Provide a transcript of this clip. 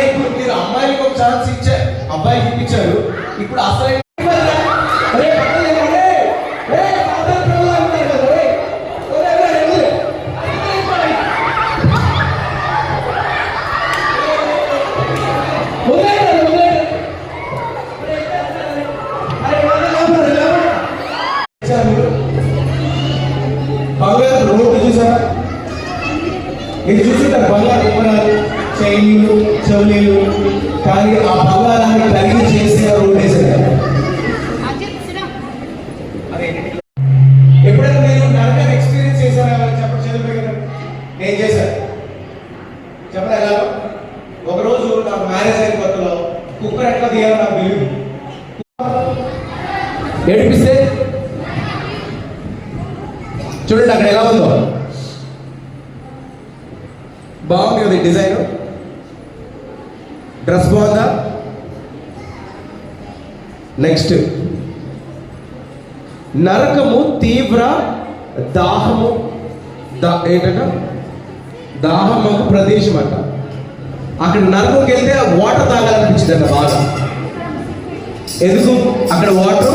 ఇప్పుడు మీరు అమ్మాయిలకు ఒక ఛాన్స్ ఇచ్చారు, అబ్బాయికి ఇప్పించారు. ఇప్పుడు అసలు బంగారు రోడ్డు చూసారా? మీరు చూస్తుంటారు బంగారు ఉమ్మరాలు, చైన్లు, చౌలీలు, కానీ ఆ బంగారాన్ని కలిగి చేసిన రోడ్డు వేసారు. ఎప్పుడైనా మీరు నరకం ఎక్స్పీరియన్స్ చేశారా? చెప్పండి చదువు కదా. నేను చేశాను. చెప్పండి ఎలా? ఒకరోజు నాకు మ్యారేజ్ అయిన కొత్తలో కుక్కర్ ఎట్లా తీయాలో నాకు తెలియదు. ఏడిపిస్తే చూడండి అక్కడ ఎలా ఉందో. బాగుంది కదా డిజైన్, డ్రెస్ బాగుందా? నెక్స్ట్, నరకము తీవ్ర దాహము, ఏంటంట దాహము ప్రదేశం అంట. అక్కడ నరకంకి వెళ్తే వాటర్ తాగాలనిపించింది అంట బాగా. ఎందుకు? అక్కడ వాటర్